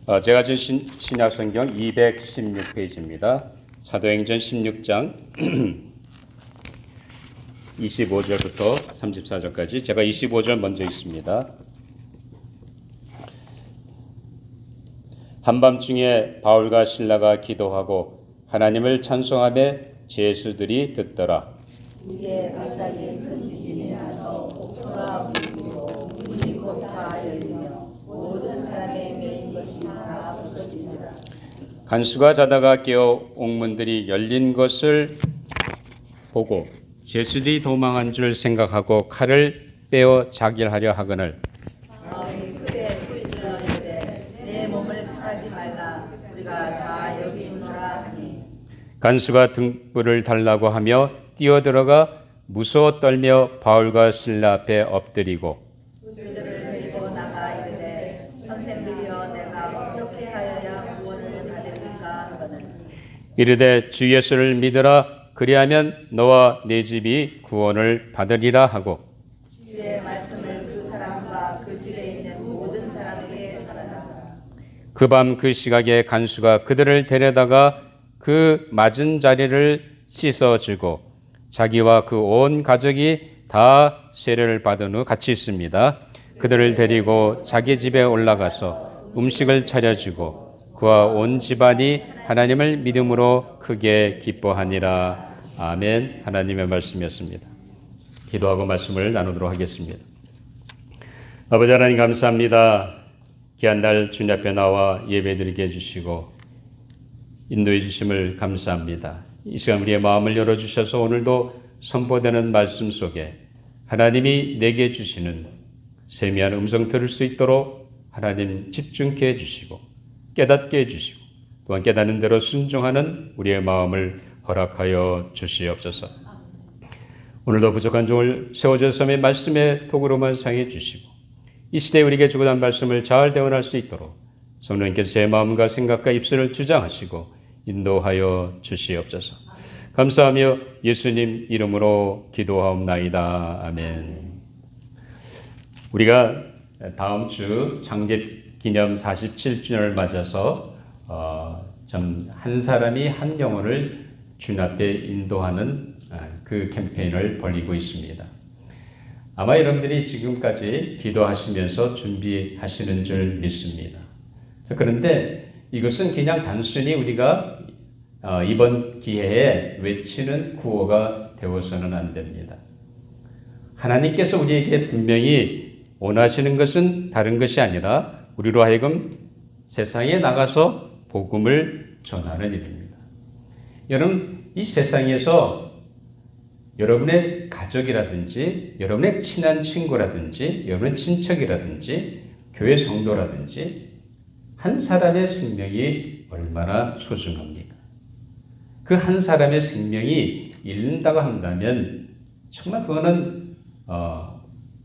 제가 준 신약 성경 216페이지입니다. 사도행전 16장 25절부터 34절까지 제가 25절 먼저 읽습니다. 한밤중에 바울과 실라가 기도하고 하나님을 찬송하며 제수들이 듣더라. 우리의 발달이 큰 지진이 나서 복도가 울리고 문이 곧 다 열리며 모든 사람의 매인 것이 다 부서지니라. 간수가 자다가 깨어 옥문들이 열린 것을 보고 제수들이 도망한 줄 생각하고 칼을 빼어 자결하려 하거늘 바울이 크게 소리질러 이르되 내 몸을 상하지 말라. 우리가 다 여기 있노라 하니 간수가 등불을 달라고 하며 뛰어들어가 무서워 떨며 바울과 실라 앞에 엎드리고 그들을 데리고 나가 이르되 선생들이여 내가 어떻게 하여야 구원을 받을까 하거늘 이르되 주 예수를 믿으라. 그리하면 너와 네 집이 구원을 받으리라 하고 주의 말씀을 그 사람과 그 집에 있는 모든 사람에게 전하라. 그 밤 그 시각에 간수가 그들을 데려다가 그 맞은 자리를 씻어주고 자기와 그 온 가족이 다 세례를 받은 후 같이 있습니다. 그들을 데리고 자기 집에 올라가서 음식을 차려주고 그와 온 집안이 하나님을 믿음으로 크게 기뻐하니라. 아멘. 하나님의 말씀이었습니다. 기도하고 말씀을 나누도록 하겠습니다. 아버지 하나님 감사합니다. 귀한 날 주님 앞에 나와 예배드리게 해주시고 인도해 주심을 감사합니다. 이 시간 우리의 마음을 열어주셔서 오늘도 선포되는 말씀 속에 하나님이 내게 주시는 세미한 음성 들을 수 있도록 하나님 집중케 해주시고 깨닫게 해주시고 또한 깨닫는 대로 순종하는 우리의 마음을 허락하여 주시옵소서. 오늘도 부족한 종을 세워주셨음에 말씀의 도구로만 사용해 주시고 이 시대에 우리에게 주고 난 말씀을 잘 대원할 수 있도록 성령님께서 제 마음과 생각과 입술을 주장하시고 인도하여 주시옵소서. 감사하며 예수님 이름으로 기도하옵나이다. 아멘. 우리가 다음 주 창립 기념 47주년을 맞아서 한 사람이 한 영혼을 주님 앞에 인도하는 그 캠페인을 벌이고 있습니다. 아마 여러분들이 지금까지 기도하시면서 준비하시는 줄 믿습니다. 그런데 이것은 그냥 단순히 우리가 이번 기회에 외치는 구호가 되어서는 안 됩니다. 하나님께서 우리에게 분명히 원하시는 것은 다른 것이 아니라 우리로 하여금 세상에 나가서 복음을 전하는 일입니다. 여러분, 이 세상에서 여러분의 가족이라든지 여러분의 친한 친구라든지 여러분의 친척이라든지 교회 성도라든지 한 사람의 생명이 얼마나 소중합니까? 그 한 사람의 생명이 잃는다고 한다면 정말 그거는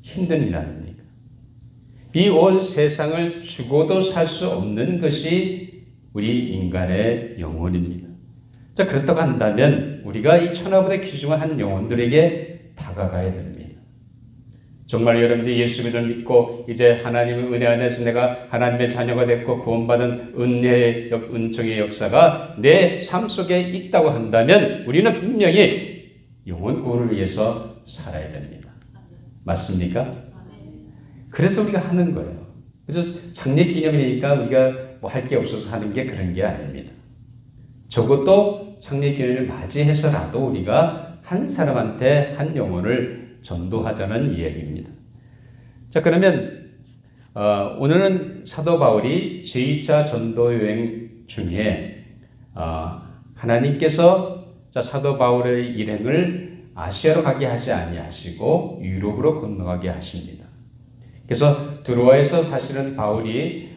힘든 일 아닙니까? 이 온 세상을 주고도 살 수 없는 것이 우리 인간의 영혼입니다. 자, 그렇다고 한다면 우리가 이 천하보다 귀중한 한 영혼들에게 다가가야 됩니다. 정말 여러분들이 예수 믿음을 믿고 이제 하나님의 은혜 안에서 내가 하나님의 자녀가 됐고 구원받은 은혜의 은총의 역사가 내 삶 속에 있다고 한다면 우리는 분명히 영혼 구원을 위해서 살아야 됩니다. 맞습니까? 그래서 우리가 하는 거예요. 그래서 창립기념이니까 우리가 뭐 할 게 없어서 하는 게 그런 게 아닙니다. 적어도 창립기념을 맞이해서라도 우리가 한 사람한테 한 영혼을 전도하자는 이야기입니다. 자, 그러면 오늘은 사도 바울이 제2차 전도 여행 중에 하나님께서 사도 바울의 일행을 아시아로 가게 하지 아니하시고 유럽으로 건너가게 하십니다. 그래서 드로아에서 사실은 바울이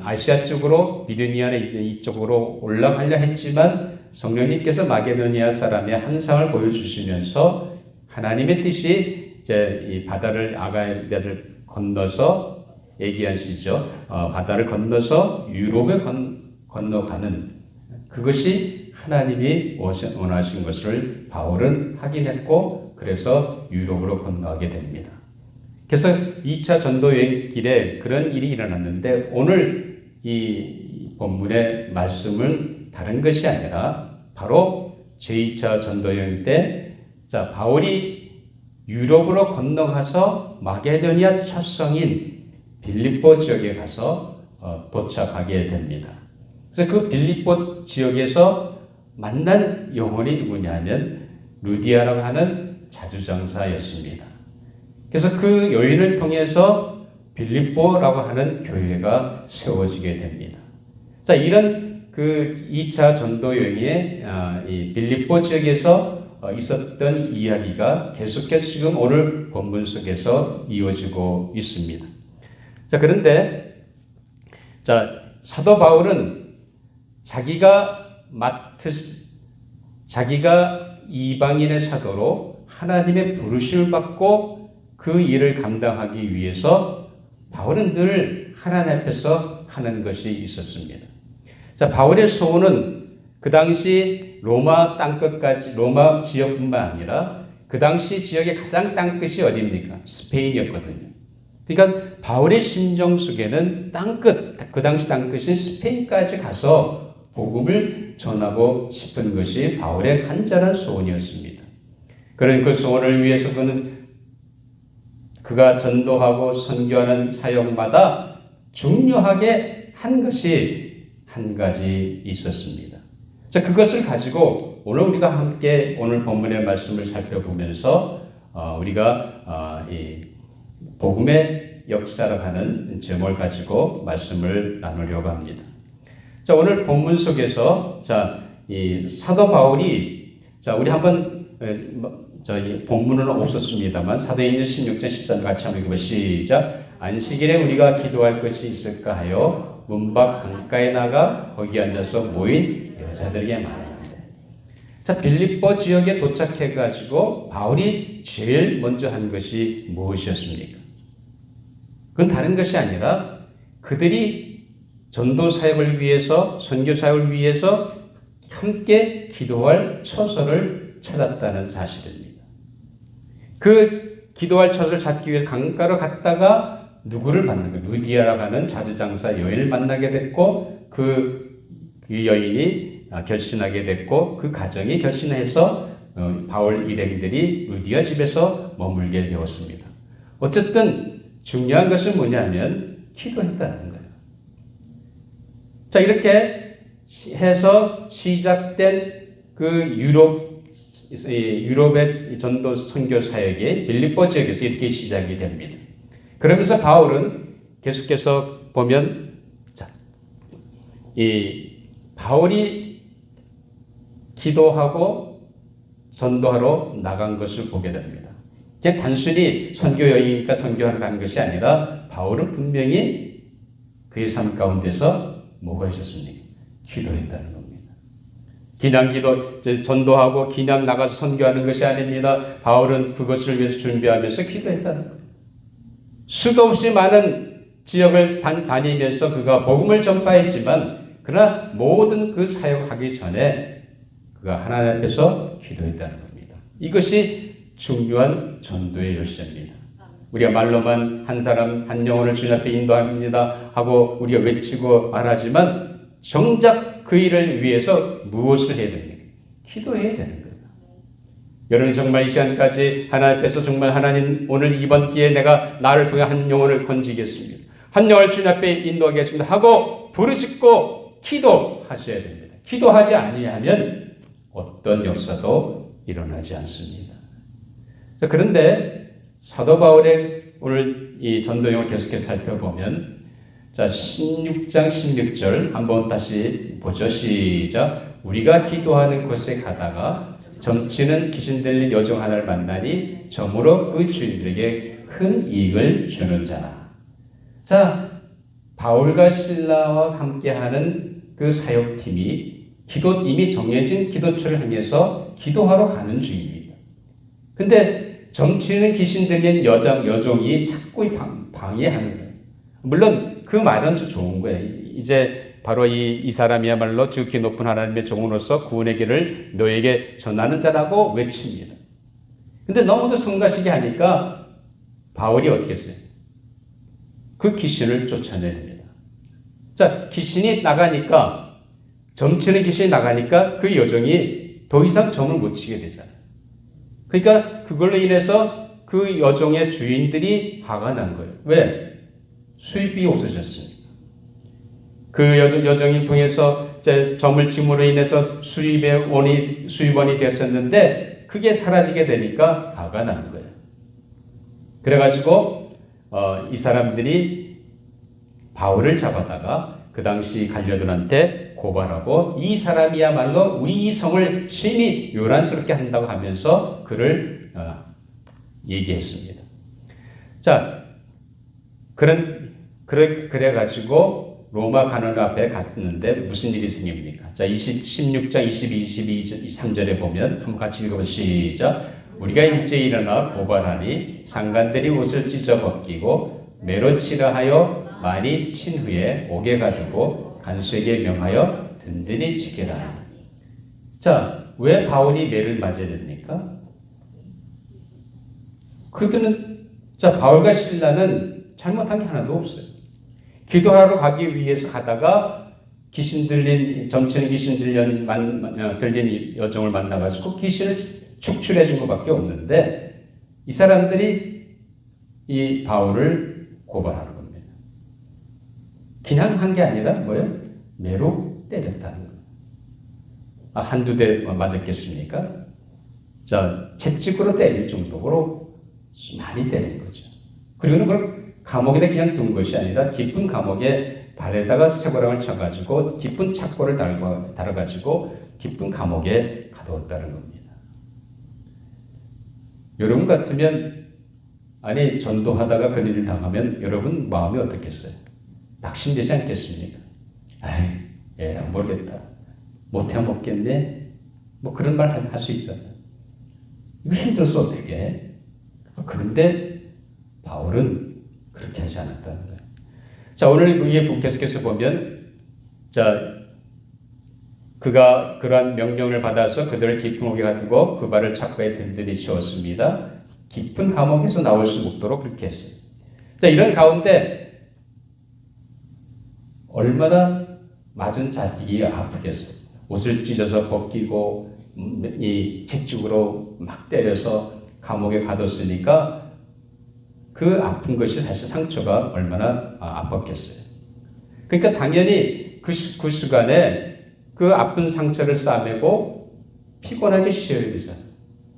아시아 쪽으로 비두니아 이쪽으로 올라가려 했지만 성령님께서 마게도니아 사람의 환상을 보여주시면서 하나님의 뜻이 이제 이 바다를 아가야를 건너서 얘기하시죠. 바다를 건너서 유럽에 건너가는 그것이 하나님이 원하신 것을 바울은 확인했고 그래서 유럽으로 건너가게 됩니다. 그래서 2차 전도 여행 길에 그런 일이 일어났는데 오늘 이 본문의 말씀은 다른 것이 아니라 바로 제2차 전도여행 때 바울이 유럽으로 건너가서 마게도니아 첫 성인 빌립보 지역에 가서 도착하게 됩니다. 그래서 그 빌립보 지역에서 만난 영혼이 누구냐면 루디아라고 하는 자주장사였습니다. 그래서 그 여인을 통해서 빌립보라고 하는 교회가 세워지게 됩니다. 자, 이런 그 2차 전도 여행에 이 빌립보 지역에서 있었던 이야기가 계속해서 지금 오늘 본문 속에서 이어지고 있습니다. 자, 그런데 사도 바울은 자기가 이방인의 사도로 하나님의 부르심을 받고 그 일을 감당하기 위해서 바울은 늘 하나님 앞에서 하는 것이 있었습니다. 자, 바울의 소원은 그 당시 로마 땅끝까지, 로마 지역뿐만 아니라 그 당시 지역의 가장 땅끝이 어디입니까? 스페인이었거든요. 그러니까 바울의 심정 속에는 땅끝, 그 당시 땅끝인 스페인까지 가서 복음을 전하고 싶은 것이 바울의 간절한 소원이었습니다. 그런 그 소원을 위해서 그가 전도하고 선교하는 사역마다 중요하게 한 것이 한 가지 있었습니다. 자, 그것을 가지고 오늘 우리가 함께 오늘 본문의 말씀을 살펴보면서 우리가 이 복음의 역사를 하는 제목을 가지고 말씀을 나누려고 합니다. 자, 오늘 본문 속에서 이 사도 바울이 우리 한번 저희 본문은 없었습니다만 사도행전 16장 13절 같이 한번 읽어보시죠. 시작. 안식일에 우리가 기도할 것이 있을까 하여 문 밖 강가에 나가 거기 앉아서 모인 여자들에게 말하는데. 자, 빌립보 지역에 도착해 가지고 바울이 제일 먼저 한 것이 무엇이었습니까? 그건 다른 것이 아니라 그들이 전도 사역을 위해서, 선교 사역을 위해서 함께 기도할 처소를 찾았다는 사실입니다. 그 기도할 처소를 찾기 위해서 강가로 갔다가 누구를 만난 거예요? 루디아라고 하는 자주장사 여인을 만나게 됐고 그 여인이 결신하게 됐고 그 가정이 결신해서 바울 일행들이 루디아 집에서 머물게 되었습니다. 어쨌든 중요한 것은 뭐냐면 기도했다는 거예요. 자, 이렇게 해서 시작된 그 유럽의 전도 선교 사역이 빌립보 지역에서 이렇게 시작이 됩니다. 그러면서 바울은 계속해서 보면 이 바울이 기도하고 전도하러 나간 것을 보게 됩니다. 그냥 단순히 선교 여행이니까 선교하러 간 것이 아니라 바울은 분명히 그의 삶 가운데서 뭐가 있었습니까? 기도했다는 겁니다. 그냥 전도하고 그냥 나가서 선교하는 것이 아닙니다. 바울은 그것을 위해서 준비하면서 기도했다는 겁니다. 수도 없이 많은 지역을 다니면서 그가 복음을 전파했지만 그러나 모든 그 사역하기 전에 그가 하나님 앞에서 기도했다는 겁니다. 이것이 중요한 전도의 열쇠입니다. 우리가 말로만 한 사람 한 영혼을 주님 앞에 인도합니다 하고 우리가 외치고 말하지만 정작 그 일을 위해서 무엇을 해야 됩니까? 기도해야 되는 거예요. 여러분 정말 이 시간까지 하나님 앞에서 정말 하나님 오늘 이번 기회에 내가 나를 통해 한 영혼을 건지겠습니다. 한 영혼을 주님 앞에 인도하겠습니다 하고 부르짖고 기도하셔야 됩니다. 기도하지 아니하면 어떤 역사도 일어나지 않습니다. 자, 그런데 사도 바울의 오늘 이 전도여행을 계속해서 살펴보면 16장 16절 한번 다시 보죠. 시작. 우리가 기도하는 곳에 가다가 점치는 귀신 들린 여종 하나를 만나니 점으로 그 주인들에게 큰 이익을 주는 자라. 자, 바울과 실라와 함께하는 그 사역팀이 이미 정해진 기도처를 향해서 기도하러 가는 중입니다. 근데 점치는 귀신 들린 여종이 자꾸 방해하는 거예요. 물론 그 말은 좋은 거예요. 이제 바로 이 사람이야말로 지극히 높은 하나님의 종으로서 구원의 길을 너에게 전하는 자라고 외칩니다. 근데 너무도 성가시게 하니까 바울이 어떻게 했어요? 그 귀신을 쫓아냅니다. 자, 귀신이 나가니까, 점치는 귀신이 나가니까 그 여종이 더 이상 점을 못 치게 되잖아요. 그러니까 그걸로 인해서 그 여종의 주인들이 화가 난 거예요. 왜? 수입이 없어졌으니까. 그 여종이 통해서 점을 침으로 인해서 수입원이 됐었는데 그게 사라지게 되니까 화가 나는 거예요. 그래가지고 이 사람들이 바울을 잡아다가 그 당시 관료들한테 고발하고 이 사람이야말로 우리 이 성을 심히 요란스럽게 한다고 하면서 그를 얘기했습니다. 자, 그래가지고 로마 관원 앞에 갔는데 무슨 일이 생깁니까? 자, 16장 22, 23절에 보면 한번 같이 읽어보시죠. 시작. 우리가 일제히 일어나 고발하니 상관들이 옷을 찢어 벗기고 매로 치라 하여 많이 친 후에 옥에 가두고 간수에게 명하여 든든히 지키라 하니. 자, 왜 바울이 매를 맞아야 됩니까? 그들은 바울과 실라는 잘못한 게 하나도 없어요. 기도하러 가기 위해서 가다가 점치는 귀신 들린 여종을 만나가지고 귀신을 축출해 준 것밖에 없는데 이 사람들이 이 바울을 고발하는 겁니다. 그냥 한 게 아니라 뭐예요? 매로 때렸다는 거예요. 한두 대 맞았겠습니까? 자, 채찍으로 때릴 정도로 많이 때린 거죠. 그리고 그걸 감옥에다 그냥 둔 것이 아니라 깊은 감옥에 발에다가 쇠고랑을 쳐가지고 깊은 착고를 달아가지고 깊은 감옥에 가두었다는 겁니다. 여러분 같으면 전도하다가 그런 일을 당하면 여러분 마음이 어떻겠어요? 낙심되지 않겠습니까? 모르겠다. 못해 먹겠네? 뭐 그런 말 할 수 있잖아요. 이거 힘들어서 어떻게 해? 그런데 바울은 그렇게 하지 않았다는 거예요. 자, 오늘 위에 계속해서 보면, 그가 그러한 명령을 받아서 그들을 깊은 옥에 가두고 그 발을 착고에 든든히 채웠습니다. 깊은 감옥에서 나올 수 없도록 그렇게 했어요. 자, 이런 가운데 얼마나 맞은 자식이 아프겠어요. 옷을 찢어서 벗기고 이 채찍으로 막 때려서 감옥에 가뒀으니까 그 아픈 것이 사실 상처가 얼마나 아팠겠어요. 그러니까 당연히 그 시간에 그 아픈 상처를 싸매고 피곤하게 쉬어야 되잖아요.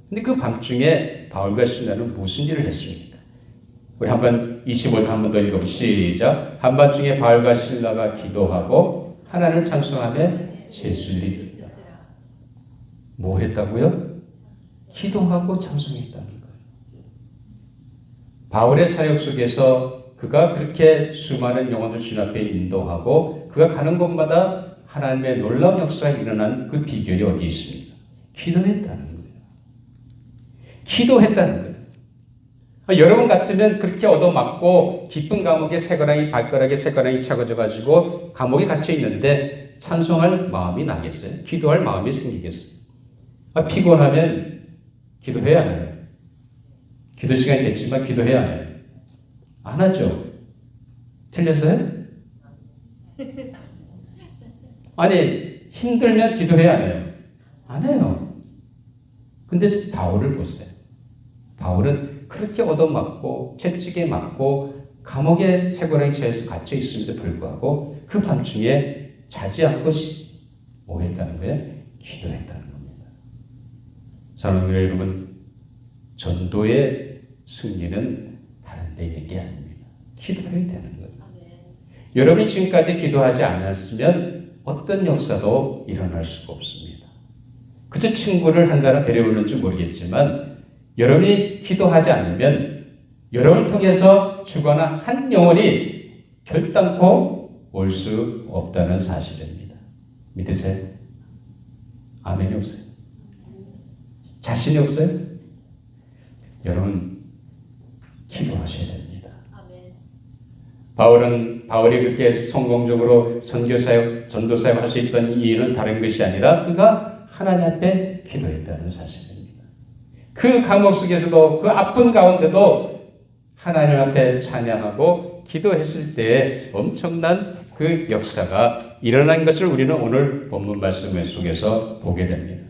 근데 그 밤중에 바울과 실라는 무슨 일을 했습니까? 우리 한번 25절 한번 더 읽어보시죠. 시작. 한밤중에 바울과 실라가 기도하고 하나님을 찬송하며 예수를 듣더라. 뭐 했다고요? 기도하고 찬송했다는 거예요. 바울의 사역 속에서 그가 그렇게 수많은 영혼을 주님 앞에 인도하고 그가 가는 곳마다 하나님의 놀라운 역사가 일어난 그 비결이 어디 있습니까? 기도했다는 거예요. 기도했다는 거예요. 여러분 같으면 그렇게 얻어맞고 깊은 감옥에 발가락에 쇠고랑이 차가져가지고 감옥에 갇혀 있는데 찬송할 마음이 나겠어요? 기도할 마음이 생기겠어요? 피곤하면 기도해야 해요. 기도 시간이 됐지만 기도해야 해요. 안 하죠? 틀렸어요? 힘들면 기도해야 해요. 안 해요. 근데 바울을 보세요. 바울은 그렇게 얻어맞고 채찍에 맞고 감옥에 쇠고랑이 차에서 갇혀 있음에도 불구하고 그 밤중에 자지 않고 뭐 했다는 거예요? 기도했다는 겁니다. 사랑하는 여러분, 전도의 승리는 다른 데 있는 게 아닙니다. 기도해야 되는 거예요. 여러분이 지금까지 기도하지 않았으면 어떤 역사도 일어날 수가 없습니다. 그저 친구를 한 사람 데려오는지 모르겠지만 여러분이 기도하지 않으면 여러분을 통해서 주거나 한 영혼이 결단코 올 수 없다는 사실입니다. 믿으세요? 아멘이 없어요? 자신이 없어요? 여러분 기도하셔야 됩니다. 바울이 그렇게 성공적으로 전도사역 할 수 있던 이유는 다른 것이 아니라 그가 하나님 앞에 기도했다는 사실입니다. 그 감옥 속에서도 그 아픈 가운데도 하나님 앞에 찬양하고 기도했을 때 엄청난 그 역사가 일어난 것을 우리는 오늘 본문 말씀 속에서 보게 됩니다.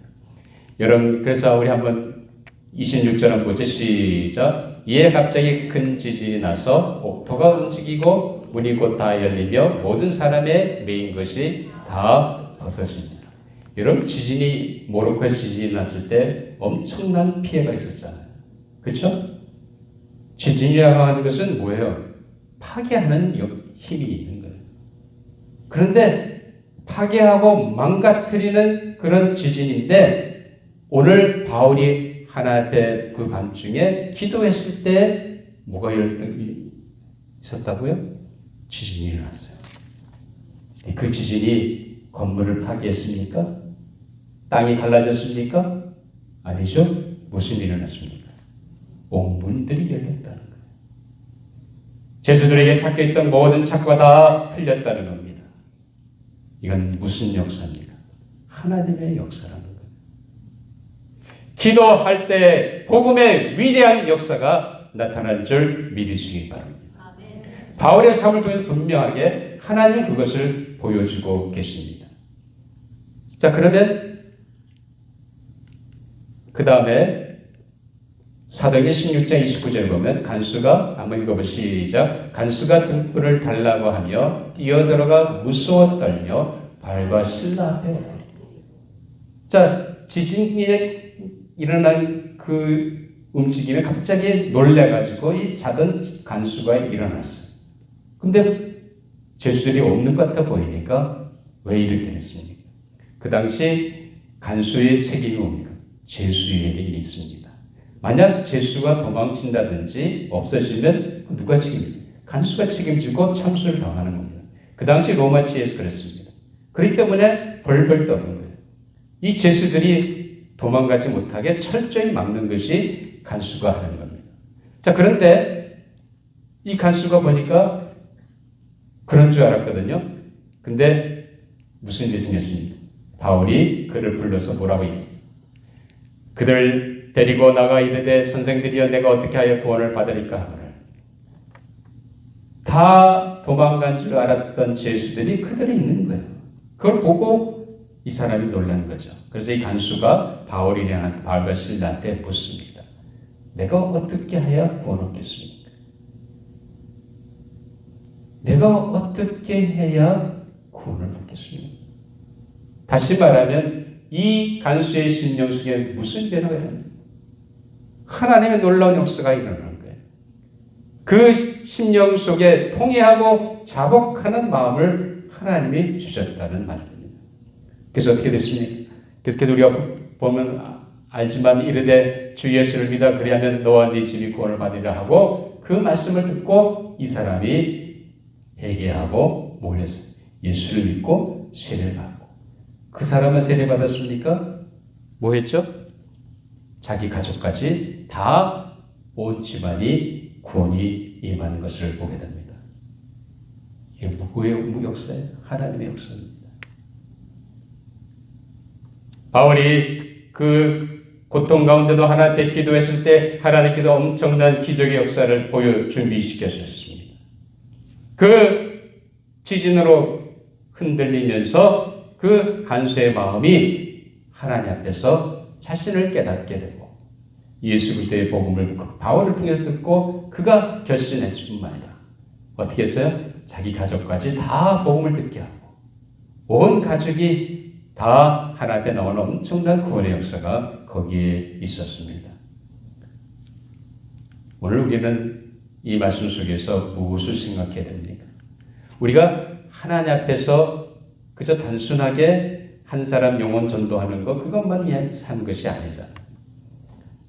여러분, 그래서 우리 한번 26절 한번 보죠. 시작. 이에 갑자기 큰 지진이 나서 옥토가 움직이고 문이 곧 다 열리며 모든 사람의 메인 것이 다 벗어집니다. 여러분, 모로코에서 지진이 났을 때 엄청난 피해가 있었잖아요. 그렇죠? 지진이라고 하는 것은 뭐예요? 파괴하는 힘이 있는 거예요. 그런데 파괴하고 망가뜨리는 그런 지진인데 오늘 바울이 하나님 앞에 그 밤중에 기도했을 때 뭐가 있었다고요? 지진이 일어났어요. 그 지진이 건물을 파괴했습니까? 땅이 갈라졌습니까? 아니죠. 무슨 일이 일어났습니까? 옥문들이 열렸다는 거예요. 제수들에게 잡혀있던 모든 착과 다 풀렸다는 겁니다. 이건 무슨 역사입니까? 하나님의 역사라는 거예요. 기도할 때 복음의 위대한 역사가 나타난 줄 믿으시기 바랍니다. 바울의 삶을 통해서 분명하게 하나님은 그것을 보여주고 계십니다. 자, 그러면 그 다음에 사도행전 16장 29절 보면 간수가 한번 읽어보시죠. 시작. 간수가 등불을 달라고 하며 뛰어들어가 무서워 떨며 발과 신라 앞에 왔다. 자, 지진이 일어난 그 움직임에 갑자기 놀래가지고 이 자던 간수가 일어났어요. 근데 제수들이 없는 것 같아 보이니까 왜 이렇게 됐습니까? 그 당시 간수의 책임이 뭡니까? 제수에게 있습니다. 만약 제수가 도망친다든지 없어지면 누가 책임집니까? 간수가 책임지고 참수를 당하는 겁니다. 그 당시 로마 지에서 그랬습니다. 그렇기 때문에 벌벌 떠는 거예요. 이 제수들이 도망가지 못하게 철저히 막는 것이 간수가 하는 겁니다. 자, 그런데 이 간수가 보니까 그런 줄 알았거든요. 근데 무슨 일이 생겼습니까? 바울이 그를 불러서 뭐라고 얘기해요? 그들 데리고 나가 이르되 선생들이여 내가 어떻게 하여 구원을 받으리까 하거늘. 다 도망간 줄 알았던 제수들이 그들이 있는 거예요. 그걸 보고 이 사람이 놀란 거죠. 그래서 이 간수가 바울과 실라한테 묻습니다. 내가 어떻게 해야 구원 얻겠습니까? 내가 어떻게 해야 구원을 받겠습니까? 다시 말하면 이 간수의 심령 속에 무슨 변화가 일어납니까? 하나님의 놀라운 역사가 일어나는 거예요. 그 심령 속에 통회하고 자복하는 마음을 하나님이 주셨다는 말입니다. 그래서 어떻게 됐습니까? 그래서 우리가 보면 알지만 이르되 주 예수를 믿어 그리하면 너와 네 집이 구원을 받으리라 하고 그 말씀을 듣고 이 사람이 회개하고 몰렸어요. 예수를 믿고 세례를 받고. 그 사람은 세례 받았습니까? 뭐 했죠? 자기 가족까지 다 온 집안이 구원이 임하는 것을 보게 됩니다. 이게 누구의 역사예요? 하나님의 역사입니다. 바울이 그 고통 가운데도 하나님 앞에 기도했을 때 하나님께서 엄청난 기적의 역사를 준비시켜 주셨습니다. 그 지진으로 흔들리면서 그 간수의 마음이 하나님 앞에서 자신을 깨닫게 되고 예수 그리스도의 복음을 바울을 통해서 듣고 그가 결심했을 뿐만 아니라 어떻게 했어요? 자기 가족까지 다 복음을 듣게 하고 온 가족이 다 하나님 앞에 나오는 엄청난 구원의 역사가 거기에 있었습니다. 오늘 우리는 이 말씀 속에서 무엇을 생각해야 됩니까? 우리가 하나님 앞에서 그저 단순하게 한 사람 영혼 전도하는 것 그것만 위한 사는 것이 아니잖아요.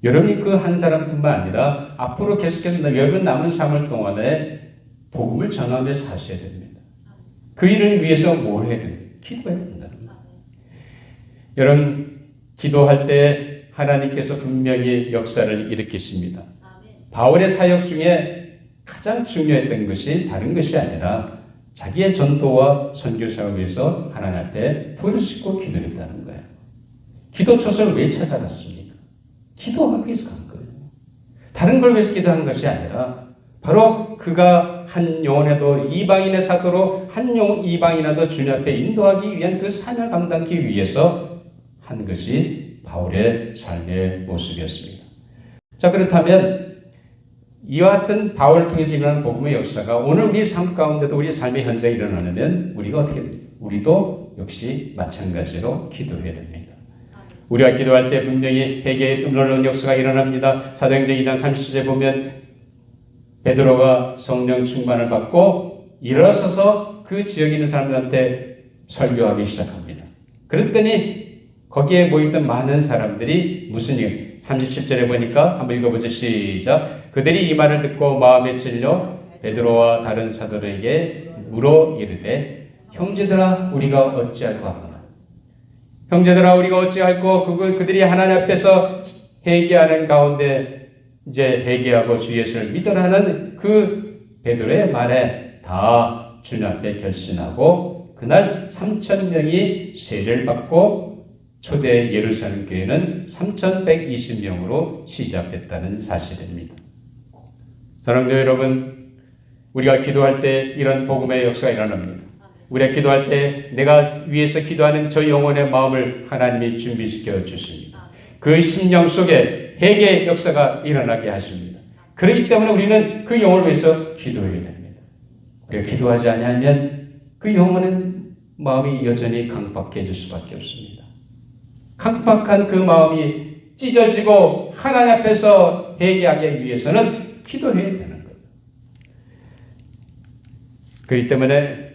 여러분이 그 한 사람뿐만 아니라 앞으로 계속해서 여러분 남은 삶을 동안에 복음을 전하며 사셔야 됩니다. 그 일을 위해서 뭘 해야 됩니까? 기도해야 된다는 거예요. 여러분 기도할 때 하나님께서 분명히 역사를 일으키십니다. 바울의 사역 중에 가장 중요했던 것이 다른 것이 아니라 자기의 전도와 선교 사역을 위해서 하나님 앞에 부르짖고 기도했다는 거예요. 기도 초소를 왜 찾아갔습니까? 기도하기 위해서 간 거예요. 다른 걸 위해서 기도한 것이 아니라 바로 그가 한 영혼에도 이방인의 사도로 한 이방인에도 주님 앞에 인도하기 위한 그 사명을 감당하기 위해서 한 것이 바울의 삶의 모습이었습니다. 자, 그렇다면 이와 같은 바울을 통해서 일어나는 복음의 역사가 오늘 우리 삶 가운데도 우리 삶의 현장에 일어나려면 우리가 어떻게 됩니까? 우리도 역시 마찬가지로 기도해야 됩니다. 우리가 기도할 때 분명히 회개의 놀라운 역사가 일어납니다. 사도행전 2장 30절에 보면 베드로가 성령 충만을 받고 일어서서 그 지역에 있는 사람들한테 설교하기 시작합니다. 그랬더니 거기에 모였던 많은 사람들이 무슨 일? 37절에 보니까 한번 읽어보죠. 시작. 그들이 이 말을 듣고 마음에 찔려 베드로와 다른 사도들에게 물어 이르되 형제들아 우리가 어찌할까 하노라. 형제들아 우리가 어찌할꼬. 그들이 하나님 앞에서 회개하는 가운데 이제 회개하고 주 예수를 믿으라는 그 베드로의 말에 다 주님 앞에 결신하고 그날 3,000명이 세례를 받고 초대 예루살렘 교회는 3,120명으로 시작됐다는 사실입니다. 사랑하는 여러분, 우리가 기도할 때 이런 복음의 역사가 일어납니다. 우리가 기도할 때 내가 위해서 기도하는 저 영혼의 마음을 하나님이 준비시켜 주십니다. 그 심령 속에 회개의 역사가 일어나게 하십니다. 그렇기 때문에 우리는 그 영혼을 위해서 기도해야 됩니다. 우리가 기도하지 아니하면 그 영혼의 마음이 여전히 강박해질 수밖에 없습니다. 강박한 그 마음이 찢어지고 하나님 앞에서 회개하기 위해서는 기도해야 되는 거예요. 그렇기 때문에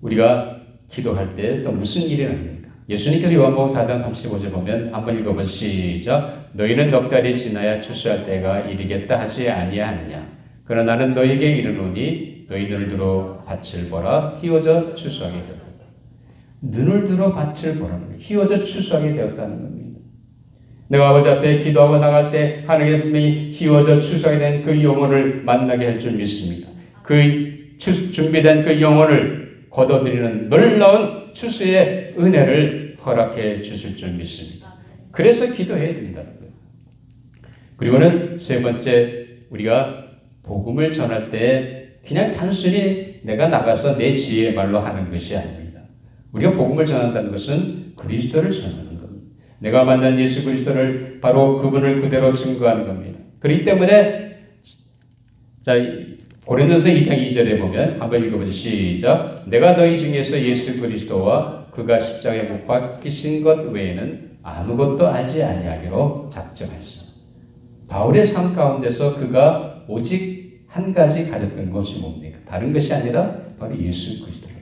우리가 기도할 때 또 무슨 일이 일어납니까? 예수님께서 요한복음 4장 35절 보면 한번 읽어보시죠. 시작. 너희는 넉 달이 지나야 추수할 때가 이르겠다 하지 아니하느냐. 그러나 나는 너희에게 이르노니 너희 눈을 들어 밭을 보라. 희어져 추수하게 되었다. 눈을 들어 밭을 보라는 거예요. 희어져 추수하게 되었다는 겁니다. 내가 아버지 앞에 기도하고 나갈 때 하나님의 분명히 희어져 추수하게 된 그 영혼을 만나게 할 줄 믿습니다. 그 준비된 그 영혼을 거둬들이는 놀라운 추수의 은혜를 허락해 주실 줄 믿습니다. 그래서 기도해야 된다는 거예요. 그리고는 세 번째, 우리가 복음을 전할 때 그냥 단순히 내가 나가서 내 지혜의 말로 하는 것이 아닙니다. 우리가 복음을 전한다는 것은 그리스도를 전하는 겁니다. 내가 만난 예수 그리스도를 바로 그분을 그대로 증거하는 겁니다. 그렇기 때문에 자, 고린도서 2장 2절에 보면 한번 읽어보죠. 시작. 내가 너희 중에서 예수 그리스도와 그가 십자가에 못 박히신 것 외에는 아무것도 알지 아니하기로 작정했어. 바울의 삶 가운데서 그가 오직 한 가지 가졌던 것이 뭡니까? 다른 것이 아니라 바로 예수 그리스도를.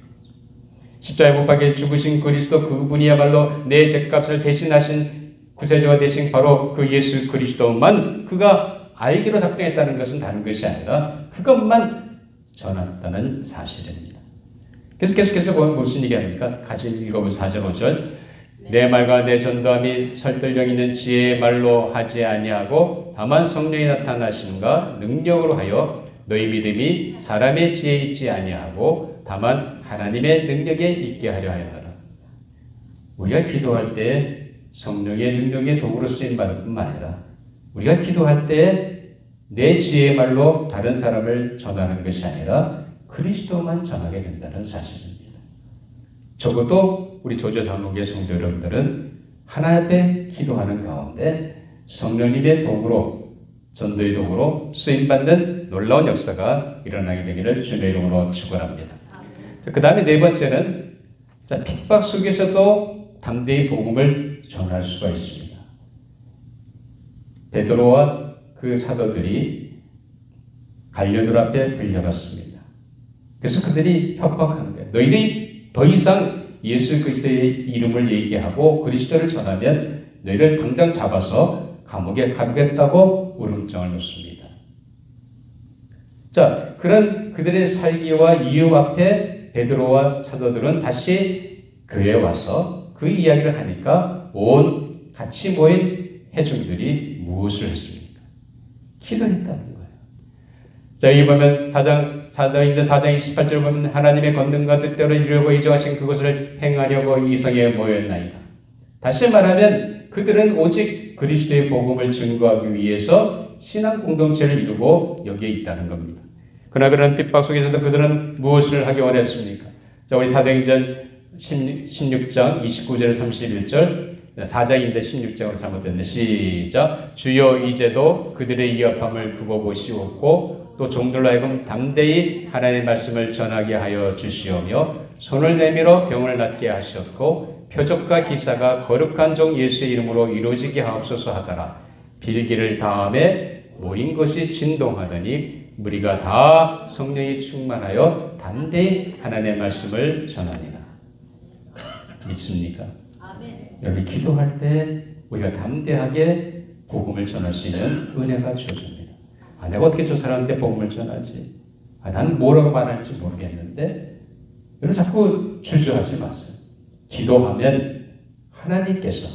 십자가에 못 박혀 죽으신 그리스도 그분이야말로 내 죄값을 대신하신 구세주가 되신 바로 그 예수 그리스도만 그가 알기로 작정했다는 것은 다른 것이 아니라 그것만 전했다는 사실입니다. 그래서 계속해서 보면 무슨 얘기합니까? 같이 읽어보면 4절 5절. 내 말과 내 전도함이 설득력 있는 지혜의 말로 하지 아니하고 다만 성령이 나타나심과 능력으로 하여 너희 믿음이 사람의 지혜에 있지 아니하고 다만 하나님의 능력에 있게 하려 하였노라. 우리가 기도할 때 성령의 능력의 도구로 쓰임 받을 뿐만 아니라 우리가 기도할 때 내 지혜의 말로 다른 사람을 전하는 것이 아니라 그리스도만 전하게 된다는 사실입니다. 적어도 우리 조조 장로교회 성도 여러분들은 하나님 앞에 기도하는 가운데 성령님의 도구로 전도의 도구로 쓰임받는 놀라운 역사가 일어나게 되기를 주님의 이름으로 축원합니다. 그 다음에 네 번째는 핍박 속에서도 담대히 복음을 전할 수가 있습니다. 베드로와 그 사도들이 갈려들 앞에 불려갔습니다. 그래서 그들이 협박하는 거예요. 너희들이 더 이상 예수 그리스도의 이름을 얘기하고 그리스도를 전하면 너희를 당장 잡아서 감옥에 가두겠다고 울음장을 놓습니다. 자, 그런 그들의 살기와 이유 앞에 베드로와 사도들은 다시 교회에 와서 그 이야기를 하니까 온 같이 모인 회중들이 무엇을 했습니까? 기도했다는 거예요. 자, 여기 보면 사도행전 4장 28절 보면 하나님의 권능과 뜻대로 이루려고 이정하신 그것을 행하려고 이성에 모였나이다. 다시 말하면 그들은 오직 그리스도의 복음을 증거하기 위해서 신앙 공동체를 이루고 여기에 있다는 겁니다. 그러나 그런 핍박 속에서도 그들은 무엇을 하기 원했습니까? 자, 우리 사도행전 16장 29절 31절 4장인데 16장으로 잘못됐네. 시작. 주여 이제도 그들의 위협함을 두고 보시옵고 또 종들로 하여금 담대히 하나님의 말씀을 전하게 하여 주시오며 손을 내밀어 병을 낫게 하셨고 표적과 기사가 거룩한 종 예수의 이름으로 이루어지게 하옵소서 하더라. 빌기를 다음에 모인 것이 진동하더니 무리가 다 성령이 충만하여 담대히 하나님의 말씀을 전하니라. 믿습니까? 여러분 기도할 때 우리가 담대하게 복음을 전할 수 있는 은혜가 주어집니다. 내가 어떻게 저 사람한테 복음을 전하지? 나는 뭐라고 말할지 모르겠는데 여러분 자꾸 주저하지 마세요. 기도하면 하나님께서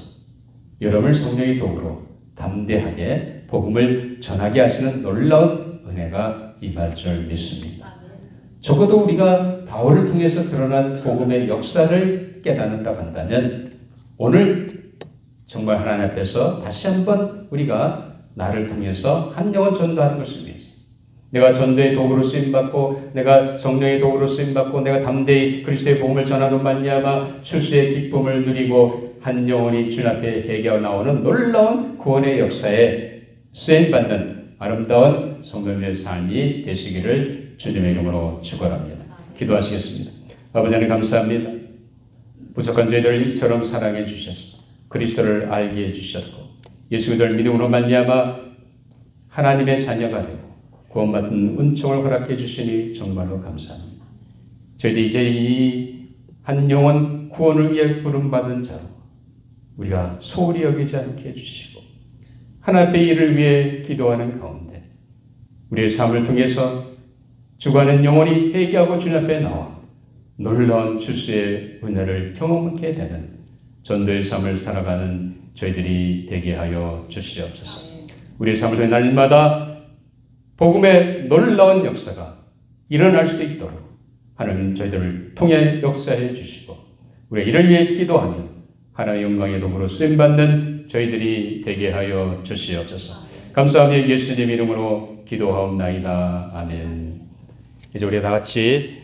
여러분을 성령의 도구로 담대하게 복음을 전하게 하시는 놀라운 은혜가 임할 줄 믿습니다. 적어도 우리가 바울을 통해서 드러난 복음의 역사를 깨닫는다 한다면 오늘 정말 하나님 앞에서 다시 한번 우리가 나를 통해서 한 영혼 전도하는 것을 위해서 내가 전도의 도구로 쓰임받고 내가 성령의 도구로 쓰임받고 내가 담대히 그리스도의 복음을 전하는 말미암아 출수의 기쁨을 누리고 한 영혼이 주님 앞에 회개하여 나오는 놀라운 구원의 역사에 쓰임받는 아름다운 성도님의 삶이 되시기를 주님의 이름으로 축원합니다. 기도하시겠습니다. 아버지 하나님 감사합니다. 부족한 저희들을 이처럼 사랑해 주셔서 그리스도를 알게 해주셨고 예수 그리스도를 믿음으로 말미암아 하나님의 자녀가 되고 구원받은 은총을 허락해 주시니 정말로 감사합니다. 저희들 이제 이 한 영혼 구원을 위해 부름받은 자로 우리가 소홀히 여기지 않게 해주시고 하나님 앞에 이를 위해 기도하는 가운데 우리의 삶을 통해서 죽어가는 영혼이 회개하고 주님 앞에 나와 놀라운 주수의 은혜를 경험하게 되는 전도의 삶을 살아가는 저희들이 되게 하여 주시옵소서. 우리의 삶을 통해 날마다 복음의 놀라운 역사가 일어날 수 있도록 하나님 저희들을 통해 역사해 주시고 우리가 이를 위해 기도하며 하나님의 영광의 도구로 쓰임받는 저희들이 되게 하여 주시옵소서. 감사하며 예수님 이름으로 기도하옵나이다. 아멘. 이제 우리가 다 같이